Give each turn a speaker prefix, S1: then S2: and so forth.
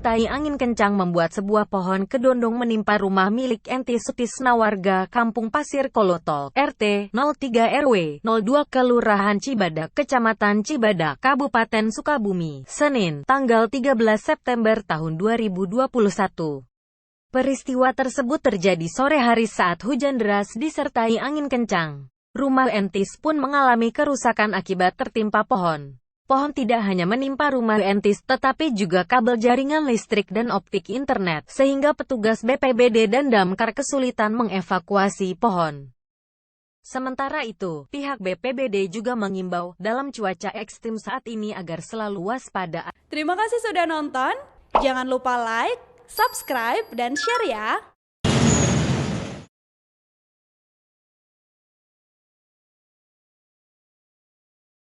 S1: disertai angin kencang membuat sebuah pohon kedondong menimpa rumah milik Enti Sutisna warga Kampung Pasir Kolotol, RT 03 RW 02 Kelurahan Cibadak, Kecamatan Cibadak, Kabupaten Sukabumi, Senin, tanggal 13 September tahun 2021. Peristiwa tersebut terjadi sore hari saat hujan deras disertai angin kencang. Rumah Entis pun mengalami kerusakan akibat tertimpa pohon. Pohon tidak hanya menimpa rumah Entis, tetapi juga kabel jaringan listrik dan optik internet, sehingga petugas BPBD dan damkar kesulitan mengevakuasi pohon. Sementara itu, pihak BPBD juga mengimbau dalam cuaca ekstrim saat ini agar selalu waspada.
S2: Terima kasih sudah nonton, jangan lupa like, subscribe, dan share ya!